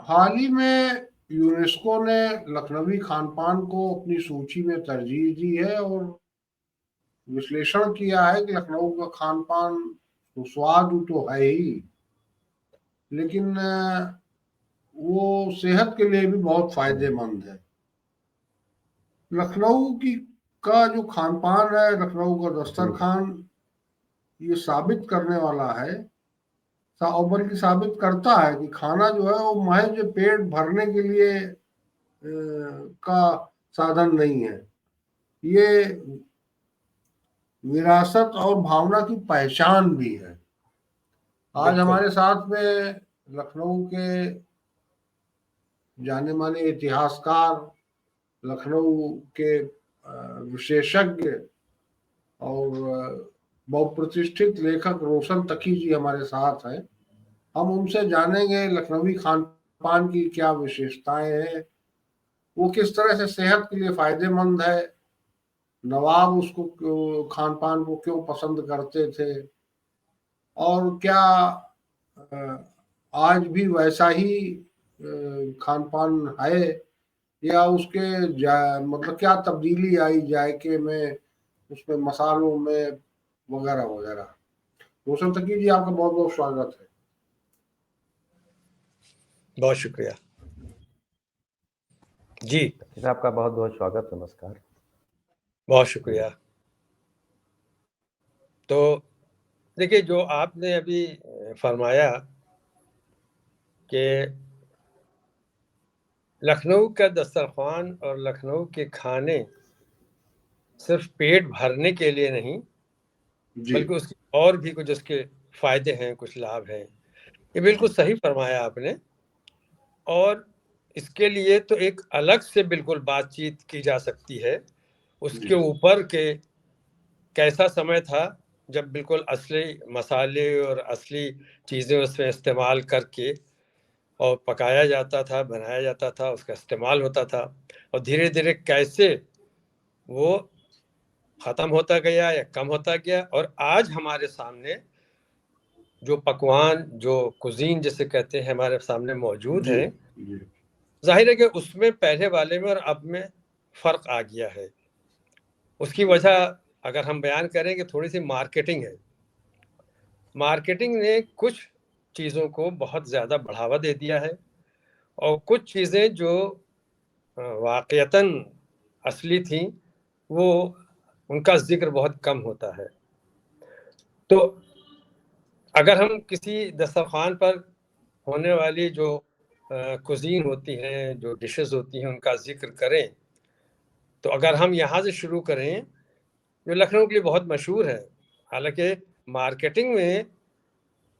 हाल ही में यूनेस्को ने लखनवी खान पान को अपनी सूची में तरजीह दी है और विश्लेषण किया है कि लखनऊ का खान पान सुस्वादु तो है ही, लेकिन वो सेहत के लिए भी बहुत फायदेमंद है। लखनऊ की का जो खान पान है, लखनऊ का दस्तरखान, ये साबित करने वाला है, और बल्कि साबित करता है कि खाना जो है वो महज पेट भरने के लिए का साधन नहीं है। ये विरासत और भावना की पहचान भी है। आज बिल्कुल। हमारे साथ में लखनऊ के जाने माने इतिहासकार, लखनऊ के विशेषज्ञ और बहुप्रतिष्ठित लेखक रोशन तकी जी हमारे साथ हैं। हम उनसे जानेंगे लखनवी खान पान की क्या विशेषताएं हैं, वो किस तरह से सेहत के लिए फायदेमंद है, नवाब उसको खान पान को क्यों पसंद करते थे, और क्या आज भी वैसा ही खान पान है, या उसके मतलब क्या तब्दीली आई जायके में, उसमें मसालों में, वगैरह वगैरह। रोशन तकी जी, आपका बहुत बहुत स्वागत है। बहुत शुक्रिया जी। आपका बहुत बहुत स्वागत, नमस्कार। बहुत शुक्रिया। तो देखिए, जो आपने अभी फरमाया कि लखनऊ का दस्तरखान और लखनऊ के खाने सिर्फ पेट भरने के लिए नहीं, बल्कि उसके और भी कुछ उसके फायदे हैं, कुछ लाभ हैं। ये बिल्कुल सही फरमाया आपने। और इसके लिए तो एक अलग से बिल्कुल बातचीत की जा सकती है, उसके ऊपर के कैसा समय था जब बिल्कुल असली मसाले और असली चीज़ें उसमें इस्तेमाल करके और पकाया जाता था, बनाया जाता था, उसका इस्तेमाल होता था, और धीरे धीरे कैसे वो ख़त्म होता गया या कम होता गया। और आज हमारे सामने जो पकवान, जो कुजीन जिसे कहते हैं, हमारे सामने मौजूद हैं, जाहिर है कि उसमें पहले वाले में और अब में फ़र्क आ गया है। उसकी वजह अगर हम बयान करें कि थोड़ी सी मार्केटिंग है। मार्केटिंग ने कुछ चीज़ों को बहुत ज़्यादा बढ़ावा दे दिया है, और कुछ चीज़ें जो वाक़यतन असली थी, वो उनका ज़िक्र बहुत कम होता है। तो अगर हम किसी दस्तरखान पर होने वाली जो कुज़ीन होती हैं, जो डिशेस होती हैं, उनका ज़िक्र करें, तो अगर हम यहाँ से शुरू करें, जो लखनऊ के लिए बहुत मशहूर है। हालांकि मार्केटिंग में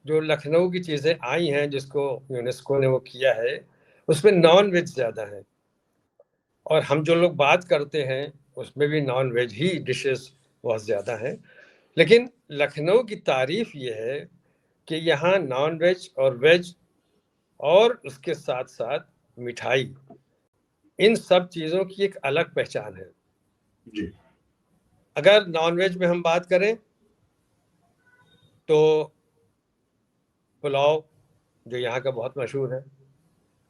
जो लखनऊ की चीज़ें आई हैं, जिसको यूनेस्को ने वो किया है, उसमें नॉन वेज ज़्यादा है, और हम जो लोग बात करते हैं उसमें भी नॉन वेज ही डिशेस बहुत ज़्यादा हैं। लेकिन लखनऊ की तारीफ ये है कि यहाँ नॉन वेज और वेज और उसके साथ साथ मिठाई, इन सब चीज़ों की एक अलग पहचान है जी। अगर नॉन वेज में हम बात करें तो पुलाव जो यहाँ का बहुत मशहूर है,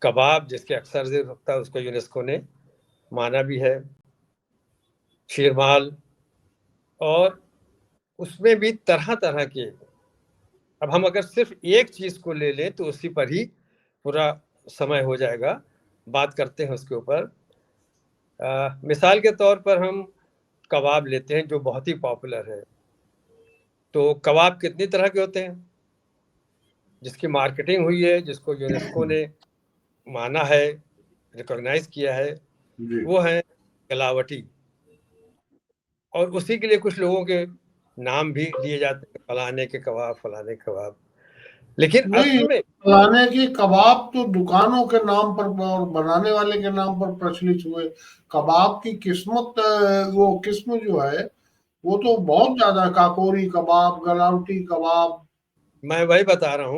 कबाब जिसके अक्सर जिक्र होता है, उसको यूनेस्को ने माना भी है, शीरमाल, और उसमें भी तरह तरह के। अब हम अगर सिर्फ एक चीज़ को ले लें तो उसी पर ही पूरा समय हो जाएगा, बात करते हैं उसके ऊपर। मिसाल के तौर पर हम कबाब लेते हैं जो बहुत ही पॉपुलर है। तो कबाब कितनी तरह के होते हैं, जिसकी मार्केटिंग हुई है, जिसको यूनेस्को ने माना है, रिकॉग्नाइज किया है, वो है गलावटी। और उसी के लिए कुछ लोगों के नाम भी लिए जाते हैं, फलाने के कबाब, फलाने कबाब। लेकिन नहीं, असल में फलाने के कबाब तो दुकानों के नाम पर और बनाने वाले के नाम पर प्रचलित हुए। कबाब की किस्मत, वो किस्म जो है वो तो बहुत ज्यादा, काकोरी कबाब, गलावटी कबाब। मैं वही बता रहा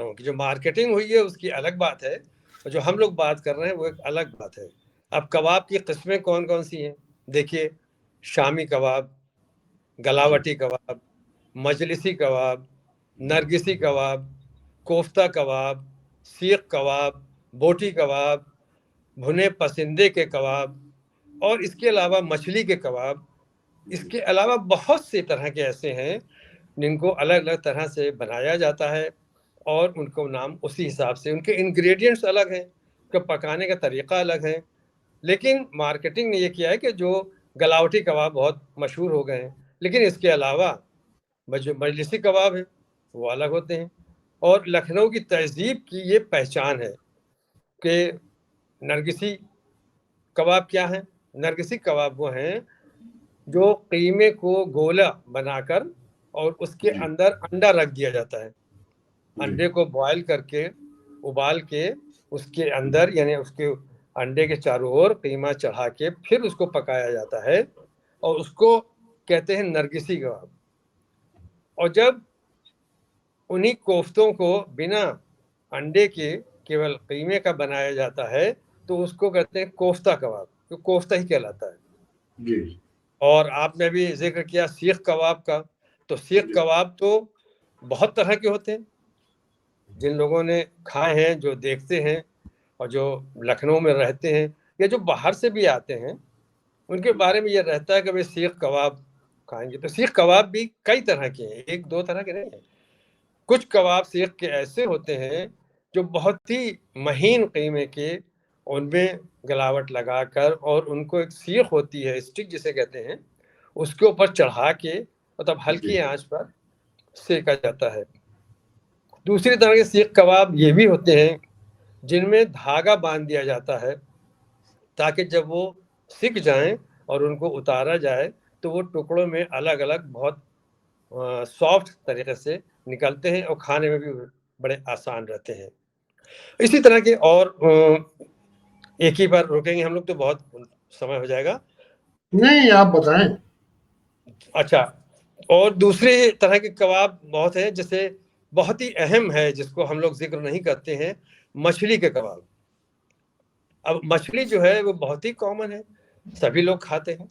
हूँ कि जो मार्केटिंग हुई है उसकी अलग बात है, और जो हम लोग बात कर रहे हैं वो एक अलग बात है। अब कबाब की किस्में कौन कौन सी हैं? देखिए, शामी कबाब, गलावटी कबाब, मजलिसी कबाब, नरगिसी कबाब, कोफ्ता कबाब, सीख कबाब, बोटी कबाब, भुने पसंदे के कबाब और इसके अलावा मछली के कबाब। इसके अलावा बहुत से तरह के ऐसे हैं जिनको अलग अलग तरह से बनाया जाता है और उनको नाम उसी हिसाब से, उनके इंग्रेडिएंट्स अलग हैं, उनका पकाने का तरीका अलग है। लेकिन मार्केटिंग ने ये किया है कि जो गलावटी कबाब बहुत मशहूर हो गए हैं, लेकिन इसके अलावा जो मजलिसी कबाब है वो अलग होते हैं। और लखनऊ की तहजीब की ये पहचान है कि नरगिसी कबाब क्या है। नरगिसी कबाब वो हैं जो कीमे को गोला बनाकर और उसके अंदर अंडा रख दिया जाता है। अंडे को बॉयल करके, उबाल के, उसके अंदर यानी उसके अंडे के चारों ओर कीमा चढ़ा के फिर उसको पकाया जाता है और उसको कहते हैं नरगिसी कबाब। और जब उन्हीं कोफ्तों को बिना अंडे के केवल कीमे का बनाया जाता है तो उसको कहते हैं कोफ्ता कबाब, तो कोफ्ता ही कहलाता है जी। और आपने भी जिक्र किया सीख कबाब का, तो सीख कबाब तो बहुत तरह के होते हैं। जिन लोगों ने खाए हैं, जो देखते हैं और जो लखनऊ में रहते हैं या जो बाहर से भी आते हैं, उनके बारे में ये रहता है कि भाई सीख कबाब खाएंगे। तो सीख कबाब भी कई तरह के हैं, एक दो तरह के नहीं हैं। कुछ कबाब सीख के ऐसे होते हैं जो बहुत ही महीन कीमे के, उनमें गलावट लगाकर और उनको एक सीख होती है, स्टिक जिसे कहते हैं, उसके ऊपर चढ़ा के मतलब हल्की आंच पर सेका जाता है। दूसरी तरह के सीख कबाब ये भी होते हैं जिनमें धागा बांध दिया जाता है ताकि जब वो सिक जाएं और उनको उतारा जाए तो वो टुकड़ों में अलग अलग बहुत सॉफ्ट तरीके से निकलते हैं और खाने में भी बड़े आसान रहते हैं। इसी तरह के और एक ही बार रुकेंगे हम लोग तो बहुत समय हो जाएगा। नहीं, आप बताएं। अच्छा, और दूसरे तरह के कबाब बहुत हैं, जैसे बहुत ही अहम है जिसको हम लोग जिक्र नहीं करते हैं, मछली के कबाब। अब मछली जो है वो बहुत ही कॉमन है, सभी लोग खाते हैं,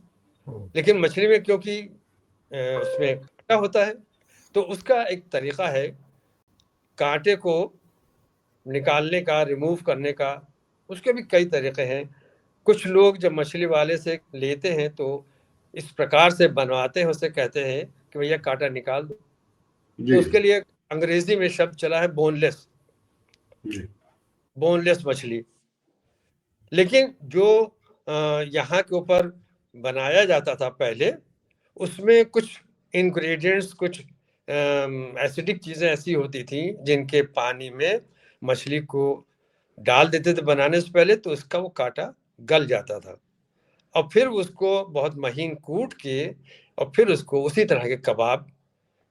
लेकिन मछली में क्योंकि उसमें कांटा होता है तो उसका एक तरीका है कांटे को निकालने का, रिमूव करने का। उसके भी कई तरीके हैं। कुछ लोग जब मछली वाले से लेते हैं तो इस प्रकार से बनवाते हैं, उसे कहते हैं कि भैया कांटा निकाल दो। तो उसके लिए अंग्रेजी में शब्द चला है बोनलेस, बोनलेस मछली। लेकिन जो यहाँ के ऊपर बनाया जाता था पहले, उसमें कुछ इंग्रेडिएंट्स, कुछ एसिडिक चीज़ें ऐसी होती थी जिनके पानी में मछली को डाल देते थे बनाने से पहले, तो उसका वो कांटा गल जाता था और फिर उसको बहुत महीन कूट के और फिर उसको उसी तरह के कबाब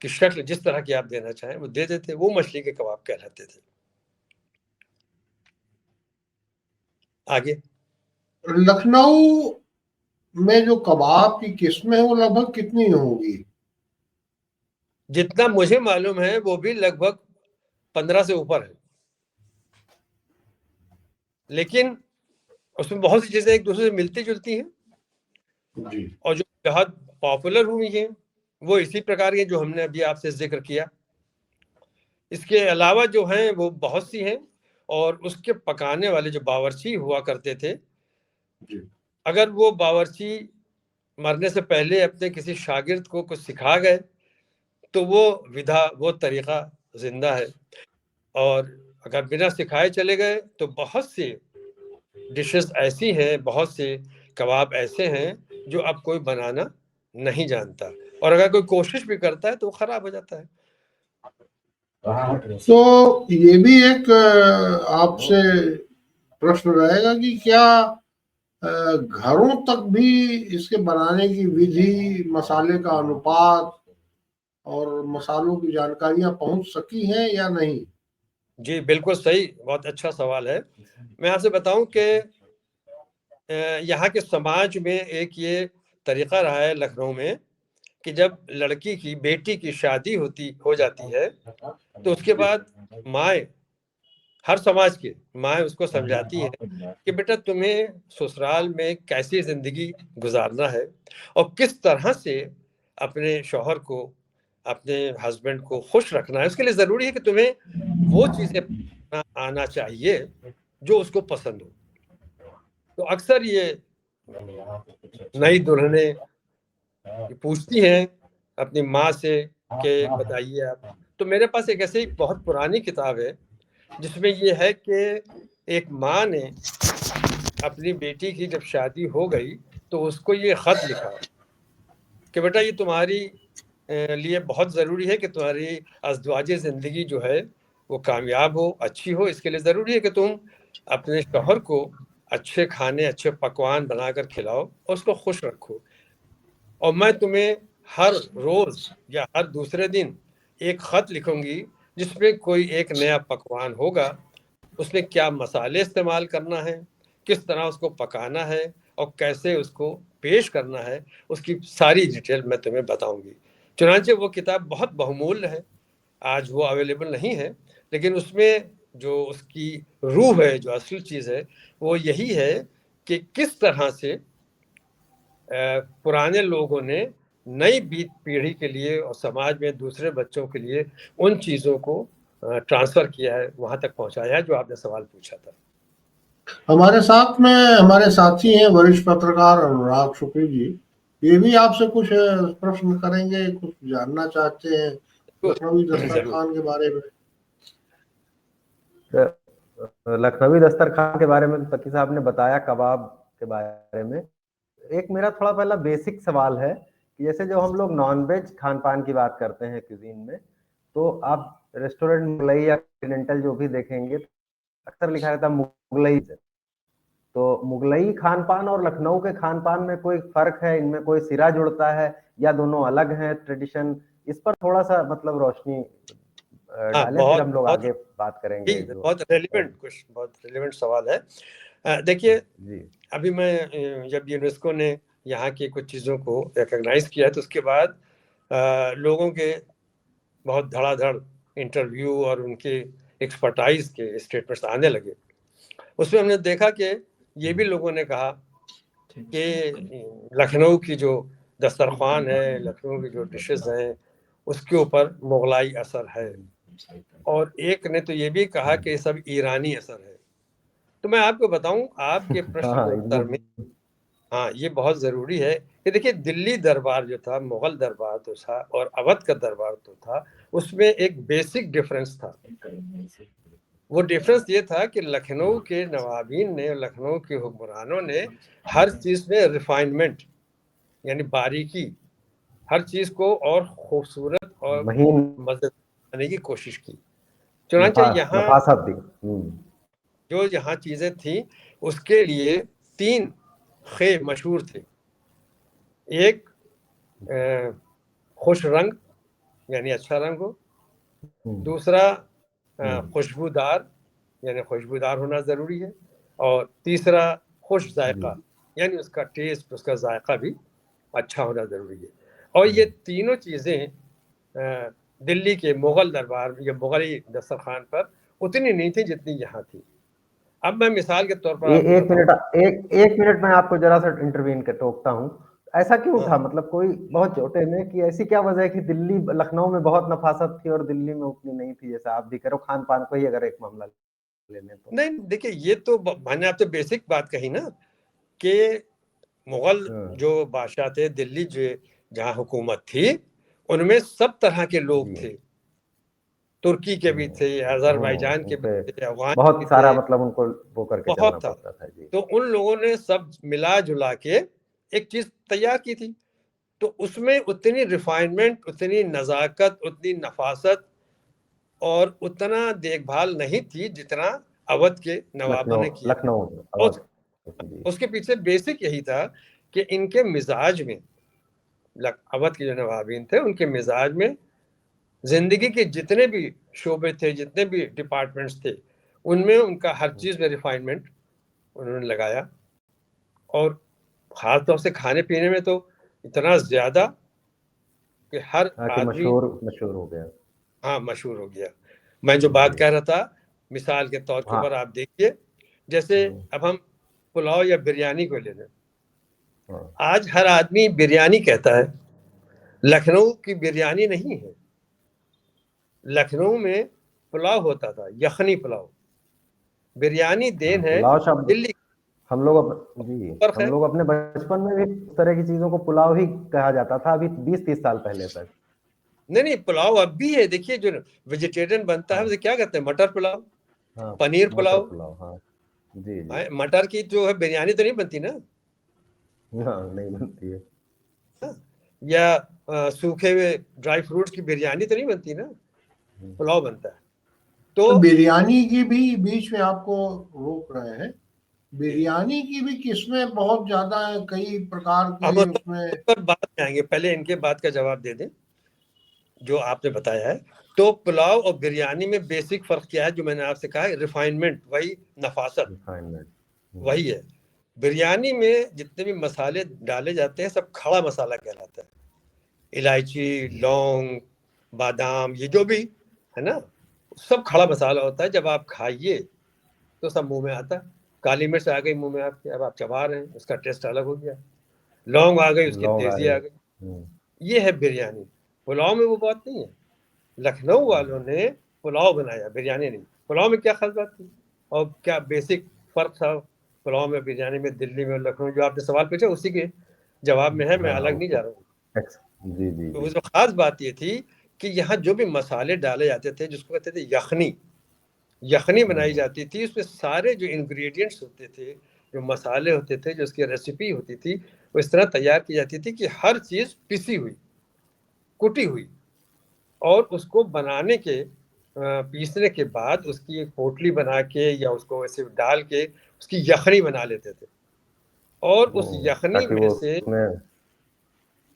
की शक्ल जिस तरह की आप देना चाहें वो दे देते। वो मछली के कबाब कहलाते थे। आगे लखनऊ में जो कबाब की किस्में हैं वो लगभग कितनी होंगी? जितना मुझे मालूम है वो भी लगभग 15 से ऊपर है, लेकिन उसमें बहुत सी चीजें एक दूसरे से मिलती जुलती हैं और जो बहुत पॉपुलर हुई हैं वो इसी प्रकार के जो हमने अभी आपसे जिक्र किया। इसके अलावा जो हैं वो बहुत सी हैं और उसके पकाने वाले जो बावर्ची हुआ करते थे, अगर वो बावर्ची मरने से पहले अपने किसी शागिर्द को कुछ सिखा गए तो वो विधा, वो तरीका जिंदा है। और अगर बिना सिखाए चले गए तो बहुत सी डिशेस ऐसी हैं, बहुत से कबाब ऐसे हैं जो अब कोई बनाना नहीं जानता, और अगर कोई कोशिश भी करता है तो वो खराब हो जाता है। तो ये भी एक आपसे प्रश्न रहेगा कि क्या घरों तक भी इसके बनाने की विधि, मसाले का अनुपात और मसालों की जानकारियां पहुंच सकी हैं या नहीं? जी बिल्कुल सही, बहुत अच्छा सवाल है। मैं आपसे बताऊं कि यहाँ के समाज में एक ये तरीका रहा है लखनऊ में कि जब लड़की की, बेटी की शादी हो जाती है तो उसके बाद माए, हर समाज की माए उसको समझाती है कि बेटा तुम्हें ससुराल में कैसी जिंदगी गुजारना है और किस तरह से अपने शौहर को, अपने हस्बैंड को खुश रखना है। उसके लिए जरूरी है कि तुम्हें वो चीजें खाना आना चाहिए जो उसको पसंद हो। तो अक्सर ये नई दुल्हनें पूछती हैं अपनी माँ से कि बताइए आप। तो मेरे पास एक ऐसी बहुत पुरानी किताब है जिसमें ये है कि एक माँ ने अपनी बेटी की जब शादी हो गई तो उसको ये खत लिखा कि बेटा ये तुम्हारी लिए बहुत ज़रूरी है कि तुम्हारी अज़दवाजी ज़िंदगी जो है वो कामयाब हो, अच्छी हो। इसके लिए ज़रूरी है कि तुम अपने शौहर को अच्छे खाने, अच्छे पकवान बनाकर खिलाओ और उसको खुश रखो। और मैं तुम्हें हर रोज़ या हर दूसरे दिन एक ख़त लिखूंगी जिसमें कोई एक नया पकवान होगा, उसमें क्या मसाले इस्तेमाल करना है, किस तरह उसको पकाना है और कैसे उसको पेश करना है, उसकी सारी डिटेल मैं तुम्हें बताऊंगी। चुनांचे वो किताब बहुत बहुमूल्य है, आज वो अवेलेबल नहीं है, लेकिन उसमें जो उसकी रूह है, जो असल चीज़ है, वो यही है कि किस तरह से पुराने लोगों ने नई बीत पीढ़ी के लिए और समाज में दूसरे बच्चों के लिए उन चीज़ों को ट्रांसफ़र किया है, वहाँ तक पहुँचाया है जो आपने सवाल पूछा था। हमारे साथ में हमारे साथी हैं वरिष्ठ पत्रकार अनुराग शुक्ल जी, ये भी आपसे कुछ प्रश्न करेंगे, कुछ जानना चाहते हैं लखनवी दस्तरखान के बारे में। लखनवी दस्तरखान के बारे में तकी साहब ने बताया, कबाब के बारे में। एक मेरा थोड़ा पहला बेसिक सवाल है कि जैसे जो हम लोग नॉनवेज खान पान की बात करते हैं क्यूजीन में, तो आप रेस्टोरेंट मुगलई या कॉन्टिनेंटल जो भी देखेंगे अक्सर लिखा रहता है मुगलई से। तो मुगलई खान पान और लखनऊ के खान पान में कोई फर्क है, इनमें कोई सिरा जुड़ता है या दोनों अलग हैं ट्रेडिशन? इस पर थोड़ा सा मतलब रोशनी डालें, फिर हम लोग आगे बात करेंगे। बहुत रेलिवेंट सवाल है। देखिए, अभी मैं जब यूनेस्को ने यहाँ की कुछ चीज़ों को रिकॉग्नाइज किया तो उसके बाद लोगों के बहुत धड़ाधड़ इंटरव्यू और उनके एक्सपर्टाइज के स्टेटमेंट्स आने लगे। उसमें हमने देखा कि ये भी लोगों ने कहा कि लखनऊ की जो दस्तरखान है, लखनऊ की जो डिशेस हैं, उसके ऊपर मुगलाई असर है। और एक ने तो ये भी कहा कि ये सब ईरानी असर है। तो मैं आपको बताऊं, आपके प्रश्न के उत्तर में हाँ, ये बहुत ज़रूरी है कि देखिए, दिल्ली दरबार जो था, मुगल दरबार तो था, और अवध का दरबार तो था, उसमें एक बेसिक डिफरेंस था। वो डिफरेंस ये था कि लखनऊ के नवाबीन ने, लखनऊ के हुक्मरानों ने हर चीज़ में रिफाइनमेंट यानी बारीकी, हर चीज़ को और खूबसूरत और मज़ेदार बनाने की कोशिश की। चुनांचे यहाँ जो यहाँ चीज़ें थी उसके लिए 3 खे मशहूर थे। एक खुश रंग यानी अच्छा रंग हो, दूसरा खुशबूदार यानी खुशबूदार होना ज़रूरी है, और तीसरा खुश जायका यानी उसका टेस्ट, उसका जायका भी अच्छा होना ज़रूरी है। और ये तीनों चीज़ें दिल्ली के मुग़ल दरबार या मुग़ली दस्तरखान पर उतनी नहीं थी जितनी यहाँ थी। अब मैं मिसाल के तौर पर एक मिनट मैं आपको जरा सा इंटरवीन कर टोकता हूँ। ऐसा क्यों था? मतलब कोई बहुत छोटे में कि ऐसी क्या वजह है कि दिल्ली लखनऊ में बहुत नफासत थी और दिल्ली में उतनी नहीं थी? जैसा आप भी करो, खान पान को ही अगर एक मामला लेने तो। नहीं, देखिए, ये तो मैंने आपसे बेसिक बात कही ना कि मुगल जो बादशाह थे, दिल्ली जो जहाँ हुकूमत थी, उनमें सब तरह के लोग थे। तुर्की के भी थे, अजरबैजान के भी थे, अफगान बहुत सारा, मतलब उनको वो करके चलना पड़ता था जी। तो उन लोगों ने सब मिला जुला के एक चीज तैयार की थी। तो उसमें उतनी रिफाइनमेंट, उतनी नज़ाकत, उतनी नफासत और उतना देखभाल नहीं थी जितना अवध के नवाबों ने किया। लखनऊ उसके पीछे बेसिक यही था कि इनके मिजाज में, अवध के जो नवाबीन थे उनके मिजाज में जिंदगी के जितने भी शोबे थे, जितने भी डिपार्टमेंट्स थे, उनमें उनका हर चीज़ में रिफाइनमेंट उन्होंने लगाया। और ख़ास तौर से खाने पीने में तो इतना ज़्यादा कि हर आदमी मशहूर हो गया। हाँ, मशहूर हो गया। मैं जो बात कह रहा था, मिसाल के तौर के ऊपर आप देखिए, जैसे अब हम पुलाव या बिरयानी को ले लें। आज हर आदमी बिरयानी कहता है, लखनऊ की बिरयानी नहीं है। लखनऊ में पुलाव होता था, यखनी पुलाव। बिरयानी देन है पुलाव शब्द दिल्ली। हम लोग फर्क हम है। लोग अपने बचपन में भी इस तरह की चीजों को पुलाव ही कहा जाता था, अभी 20-30 साल पहले तक। नहीं, पुलाव अब भी है। देखिए जो वेजिटेरियन बनता है हाँ, उसे क्या कहते हैं, मटर पुलाव, हाँ, पनीर मटर पुलाव। पुलाव, हाँ जी जी। मटर की जो है बिरयानी तो नहीं बनती ना। हाँ, नहीं बनती है। हाँ? या सूखे हुए ड्राई फ्रूट्स की बिरयानी तो नहीं बनती ना, पुलाव बनता है। तो बिरयानी की भी बीच में आपको रोक रहे हैं, बिरयानी की भी किस्में बहुत ज्यादा है, कई प्रकार हम की उस उसमें। पर बात में आएंगे, पहले इनके बात का जवाब दे दें जो आपने बताया है। तो पुलाव और बिरयानी में बेसिक फर्क क्या है, जो मैंने आपसे कहा, रिफाइनमेंट, वही नफासत रिफाइनमेंट। वही है। बिरयानी में जितने भी मसाले डाले जाते हैं सब खड़ा मसाला कहलाता है। इलायची, लौंग, बादाम, ये जो भी है ना, सब खड़ा मसाला होता है। जब आप खाइए तो सब मुंह में आता है। काली मिर्च आ गई मुंह में आपके, अब आप चबा रहे हैं, उसका टेस्ट अलग हो गया। लौंग आ गई, उसकी लौंग आ तेजी गए। आ गई। ये है बिरयानी। पुलाव में वो बात नहीं है। लखनऊ वालों ने पुलाव बनाया, बिरयानी नहीं। पुलाव में क्या खास बात थी और क्या बेसिक फर्क था पुलाव में, बिरयानी में, दिल्ली में, लखनऊ? जो आपने सवाल पूछा उसी के जवाब में है, मैं हाँ, अलग नहीं जा रहा हूँ। जी जी तो जी। उसमें खास बात ये थी कि यहाँ जो भी मसाले डाले जाते थे, जिसको कहते थे यखनी, यखनी बनाई जाती थी। उसमें सारे जो इंग्रेडिएंट्स होते थे, जो मसाले होते थे, जो उसकी रेसिपी होती थी, वो इस तरह तैयार की जाती थी कि हर चीज़ पिसी हुई, कुटी हुई, और उसको बनाने के पीसने के बाद उसकी एक पोटली बना के या उसको ऐसे डाल के उसकी यखनी बना लेते थे। और उस यखनी ताकि में वो से, उसमें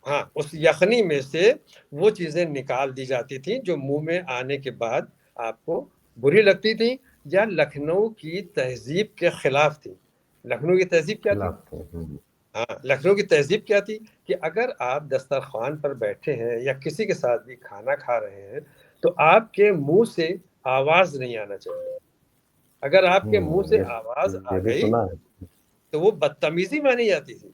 हाँ, उस यखनी में से वो चीज़ें निकाल दी जाती थी जो मुंह में आने के बाद आपको बुरी लगती थी या लखनऊ की तहजीब के खिलाफ थी। लखनऊ की तहजीब क्या थी? खिलाफ थे। हाँ, लखनऊ की तहजीब क्या थी कि अगर आप दस्तरखान पर बैठे हैं या किसी के साथ भी खाना खा रहे हैं तो आपके मुंह से आवाज नहीं आना चाहिए। अगर आपके मुंह से आवाज आ ये भी गई सुना है। तो वो बदतमीजी मानी जाती थी।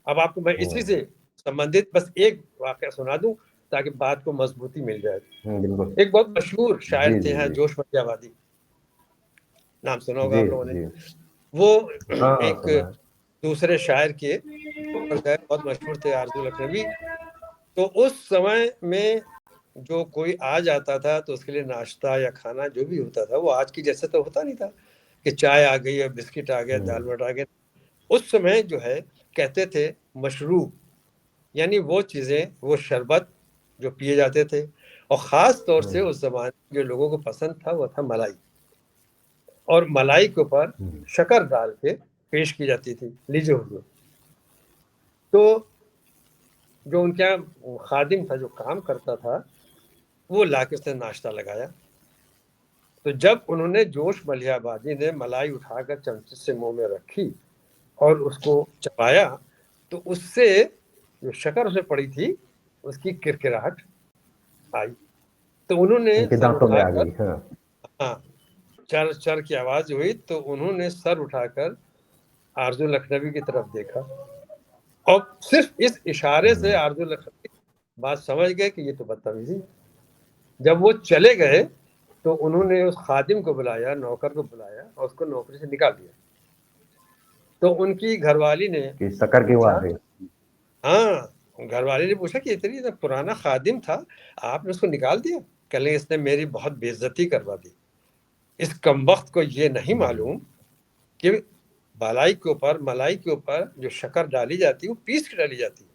अब आपको मैं इसी से संबंधित बस एक वाकया सुना दूं ताकि बात को मजबूती मिल जाए। बिल्कुल। एक बहुत मशहूर शायर जी थे जी हैं, जी जोश मलियाबादी, नाम सुना होगा जी आप लोगों ने। जी। वो हाँ हाँ, एक सुना है। दूसरे शायर के ऊपर गए, बहुत मशहूर थे, आरजू लखनवी। तो उस समय में जो कोई आ जाता था तो उसके लिए नाश्ता या खाना जो भी होता था वो आज की जैसे तो होता नहीं था कि चाय आ गई या बिस्किट आ गया, दाल मट आ गया। उस समय जो है कहते थे मशरूब, यानी वो चीज़ें, वो शरबत जो पिए जाते थे। और ख़ास तौर से उस ज़माने में जो लोगों को पसंद था वो था मलाई। और मलाई के ऊपर शक्कर डाल के पेश की जाती थी, लीजिए हुजूर। तो जो उनके यहाँ खादिम था, जो काम करता था, वो लाके उसने नाश्ता लगाया। तो जब उन्होंने, जोश मलियाबादी ने मलाई उठाकर चमचे से मुंह में रखी और उसको चबाया तो उससे जो शक्कर उसमें पड़ी थी उसकी किरकिराहट आई। तो उन्होंने उनके सर दांतों में आ उठाकर, गई। हाँ। हाँ, चर चर की आवाज हुई तो उन्होंने सर उठाकर आरजू लखनवी की तरफ देखा और सिर्फ इस इशारे से आरजू लखनवी बात समझ गए कि ये तो बदतमीजी है। जब वो चले गए तो उन्होंने उस खादिम को बुलाया, नौकर को बुलाया और उसको नौकरी से निकाल दिया। तो उनकी घरवाली ने कि शक्कर क्यों आ पूछा, गई। हाँ, घरवाली ने पूछा कि इतनी पुराना खादिम था, आपने उसको निकाल दिया? कहले इसने मेरी बहुत बेइज्जती करवा दी। इस कमबख्त को ये नहीं मालूम कि मलाई के ऊपर जो शक्कर डाली जाती है वो पीस के डाली जाती है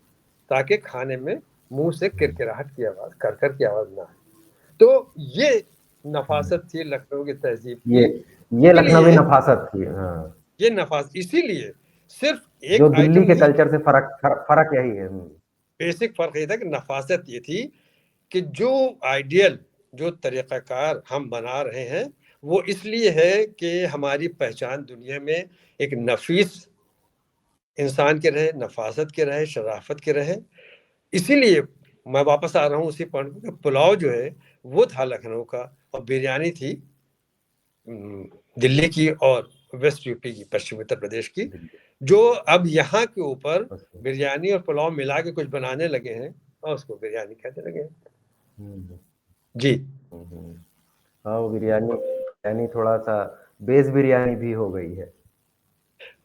ताकि खाने में मुंह से किरकिराहट की आवाज, करकर की आवाज ना आए। तो ये नफासत थी लखनऊ की तहजीब की। ये लखनवी इसीलिए नफासत थी। हाँ, ये नफास, इसीलिए सिर्फ जो एक दिल्ली आइटम के नहीं, कल्चर से फर्क यही है। बेसिक फर्क ये था कि नफासत ये थी कि जो आइडियल, जो तरीक़ाकार हम बना रहे हैं वो इसलिए है कि हमारी पहचान दुनिया में एक नफीस इंसान के रहे, नफासत के रहे, शराफत के रहे। इसीलिए मैं वापस आ रहा हूँ उसी पॉइंट पे, पुलाव जो है वो था लखनऊ का और बिरयानी थी दिल्ली की और वेस्ट यूपी की, पश्चिम उत्तर प्रदेश की, जो अब यहाँ के ऊपर बिरयानी और पुलाव मिला के कुछ बनाने लगे हैं और उसको बिरयानी कहने लगे हैं। जी। हाँ, वो बिरयानी बिरयानी थोड़ा सा वेज बिरयानी भी हो गई है।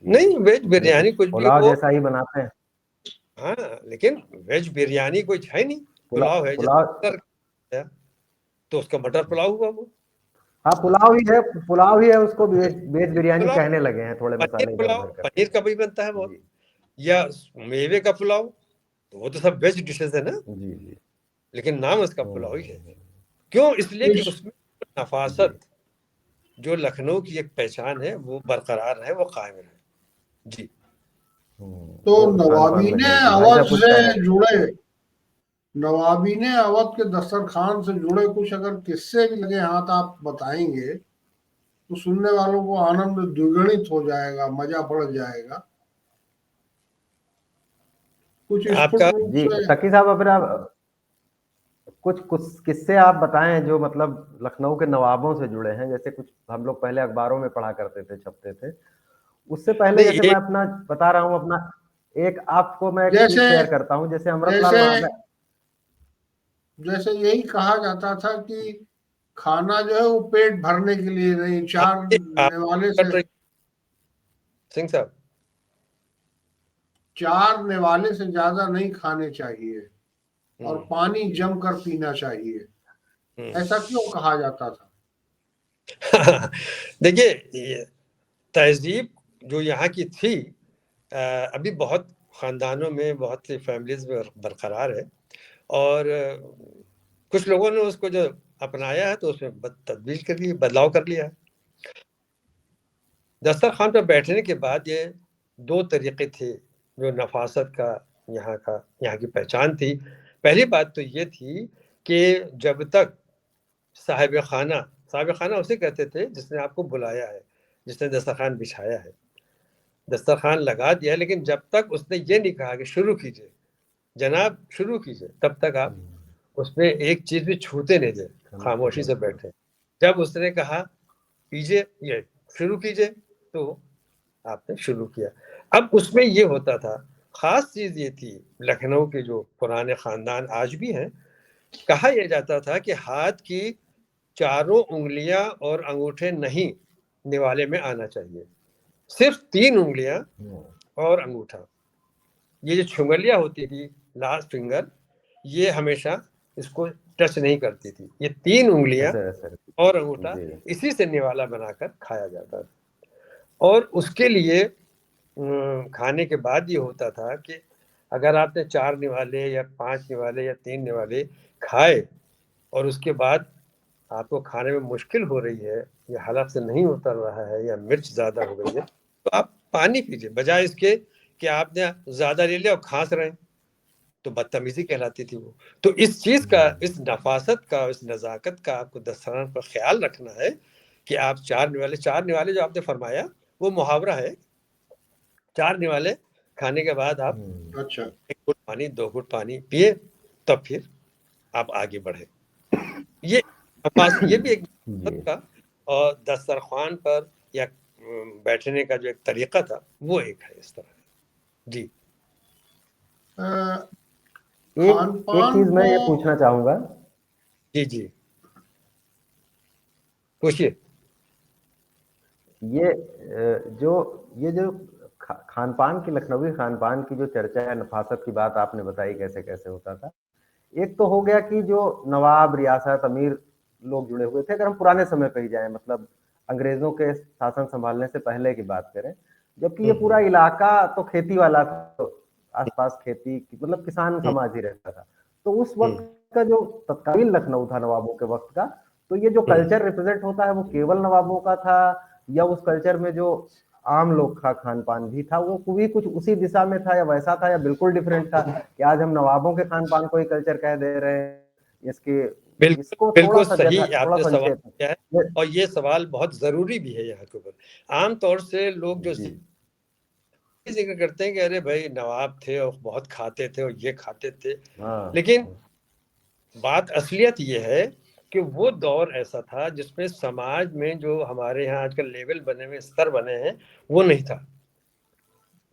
नहीं, वेज बिरयानी कुछ भी पुलाव हो, जैसा ही बनाते हैं। हाँ, लेकिन वेज बिरयानी कुछ है नहीं, पुलाव है। पुलाव जैसे तो उसका मटर पुलाव हुआ वो। हाँ, पुलाव ही है, उसको वेज बिरयानी पुलाव, कहने लगे हैं, थोड़े पनीर मसाले इधर पुलाव, उधर करके। पनीर का भी बनता है बहुत, जी या मेवे का पुलाव, तो वो तो सब वेज डिशेज है ना, जी जी। लेकिन नाम उसका पुलाव ही है। हम्म, क्यों? इसलिए कि इस उसमें नफासत, जो लखनऊ की एक पहचान है, वो बरकरार रहे, वो कायम रहे। जी। तो वो खान पान में नवाबीने झलकी। भाई अवध साहब कुछ से कह रहे जुड़े, नवाबीने अवध के दस्तरखान से जुड़े कुछ अगर किस्से भी लगे हाथ आप बताएंगे तो सुनने वालों को आनंद द्विगुणित हो जाएगा, मजा बढ़ जाएगा। कुछ स्फुट आपका रूप जी से। तकी साहब, अगर आप कुछ कुछ किस्से आप बताएं जो मतलब लखनऊ के नवाबों से जुड़े हैं, जैसे कुछ हम लोग पहले अखबारों में पढ़ा करते थे, छपते थे। उससे पहले नहीं, जैसे मैं अपना बता रहा हूँ, अपना एक आपको मैं एक चीज जैसे शेयर करता हूँ। जैसे अमृतलाल जैसे महाराज, जैसे यही कहा जाता था कि खाना जो है वो पेट भरने के लिए नहीं, चार आप निवाले कट से, रही सिंह साहब। चार निवाले से ज्यादा नहीं खाने चाहिए और हम्म, पानी जमकर पीना चाहिए। हम्म। ऐसा क्यों कहा जाता था? देखिए, ये तहजीब जो यहाँ की थी, अभी बहुत खानदानों में, बहुत सी फैमिलीज में बरकरार है, और कुछ लोगों ने उसको जो अपनाया है तो उसमें तब्दील कर ली, बदलाव कर लिया है। दस्तरखान पर बैठने के बाद ये दो तरीके थे जो नफासत का, यहाँ की पहचान थी। पहली बात तो ये थी कि जब तक साहिब खाना उसे कहते थे जिसने आपको बुलाया है, जिसने दस्तरखान बिछाया है, दस्तरखान लगा दिया, लेकिन जब तक उसने ये नहीं कहा कि शुरू कीजिए जनाब, शुरू कीजिए, तब तक आप उसमें एक चीज भी छूते नहीं थे, खामोशी से बैठे। जब उसने कहा कीजिए, ये शुरू कीजिए, तो आपने शुरू किया। अब उसमें ये होता था, खास चीज ये थी, लखनऊ के जो पुराने खानदान आज भी हैं, कहा यह जाता था कि हाथ की चारों उंगलियां और अंगूठे नहीं निवाले में आना चाहिए, सिर्फ 3 उंगलियां और अंगूठा। ये जो छुंगलियां होती थी, लास्ट फिंगर, ये हमेशा इसको टच नहीं करती थी। ये 3 उंगलियां और अंगूठा, इसी से निवाला बनाकर खाया जाता था। और उसके लिए खाने के बाद ये होता था कि अगर आपने 4 निवाले या 5 निवाले या 3 निवाले खाए और उसके बाद आपको खाने में मुश्किल हो रही है, या हलक से नहीं उतर रहा है, या मिर्च ज्यादा हो गई है, तो आप पानी पीजिए, बजाय इसके कि आपने ज्यादा ले लिया और खांस रहे हैं, तो बदतमीजी कहलाती थी वो। तो इस चीज का, इस नफासत का, इस नजाकत का आपको दस्तरखान पर ख्याल रखना है कि आप 4 निवाले जो आपने फरमाया, वो मुहावरा है। 4 निवाले खाने के बाद आप अच्छा, 1 घुट पानी, 2 घुट पानी पिए, तब फिर आप आगे बढ़े। ये ये भी एक का, और दस्तरखान पर या बैठने का जो एक तरीका था, वो एक है इस तरह। जी। एक चीज मैं ये पूछना चाहूंगा। जी जी, पूछिए। ये जो खान पान की, लखनवी खान पान की जो चर्चा है, नफासत की बात आपने बताई कैसे कैसे होता था। एक तो हो गया कि जो नवाब, रियासत, अमीर लोग जुड़े हुए थे, अगर हम पुराने समय पे ही जाएं, मतलब अंग्रेजों के शासन संभालने से पहले की बात करें, जबकि ये पूरा इलाका तो खेती वाला था, तो आसपास खेती, मतलब किसान समाज ही रहता था। तो उस वक्त का जो तत्कालीन लखनऊ था नवाबों के वक्त का, तो ये जो कल्चर रिप्रेजेंट होता है वो केवल नवाबों का था, या उस कल्चर में जो आम लोग का खान पान भी था वो भी कुछ उसी दिशा में था, या वैसा था, या बिल्कुल डिफरेंट था कि आज हम नवाबों के खान पान को ही कल्चर कह दे रहे हैं? इसको बिल्कुल थोड़ा सही सा आपने सवाल संक्षेप किया है, और ये सवाल बहुत जरूरी भी है यहाँ के ऊपर। आमतौर से लोग जो जिक्र करते हैं कि अरे भाई नवाब थे और बहुत खाते थे और ये खाते थे, लेकिन बात असलियत ये है कि वो दौर ऐसा था जिसमें समाज में जो हमारे यहाँ आजकल लेवल बने हुए, स्तर बने हैं, वो नहीं था,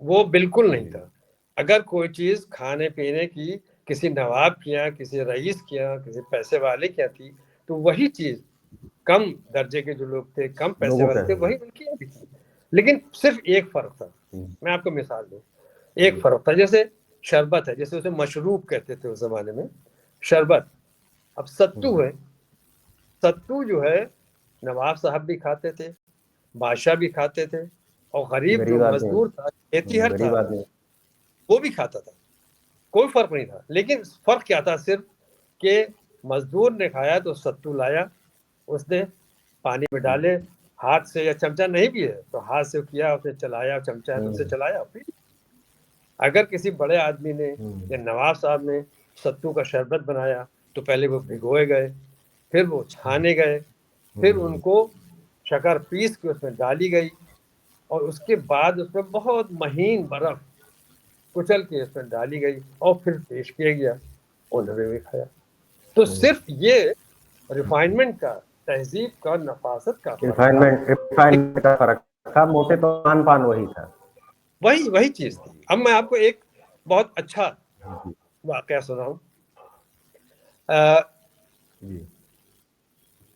वो बिल्कुल नहीं था। अगर कोई चीज खाने पीने की किसी नवाब की, किसी रईस की, किसी पैसे वाले की थी, तो वही चीज कम दर्जे के जो लोग थे, कम पैसे लोगों वाले का थे, वही उनकी भी थी। लेकिन सिर्फ एक फर्क था, मैं आपको मिसाल दूं, एक फर्क था, जैसे शरबत है, जैसे उसे मशरूब कहते थे उस जमाने में, शरबत। अब सत्तू है, सत्तू जो है नवाब साहब भी खाते थे, बादशाह भी खाते थे, और गरीब जो गरीब आदमी, मजदूर था, खेतीहर था, गरीब आदमी, वो भी खाता था, कोई फर्क नहीं था। लेकिन फर्क क्या था, सिर्फ कि मजदूर ने खाया तो सत्तू लाया, उसने पानी में डाले, हाथ से, या चमचा नहीं भी है तो हाथ से किया, उसने चलाया, चमचा है तो उससे चलाया, फिर अगर किसी बड़े आदमी ने या नवाब साहब ने सत्तू का शरबत बनाया तो पहले वो भिगोए गए, फिर वो छाने गए, फिर उनको शक्कर पीस के उसमें डाली गई, और उसके बाद उसमें बहुत महीन बर्फ कुचल के उसमें डाली गई, और फिर पेश किया गया, उन्होंने भी खाया। तो सिर्फ ये रिफाइनमेंट का, तहजीब का, नफासत का फर्क था, रिफाइनमेंट का फर्क था, मोटे तो खान पान वही था, वही चीज थी। अब मैं आपको एक बहुत अच्छा वाकया सुनाऊं।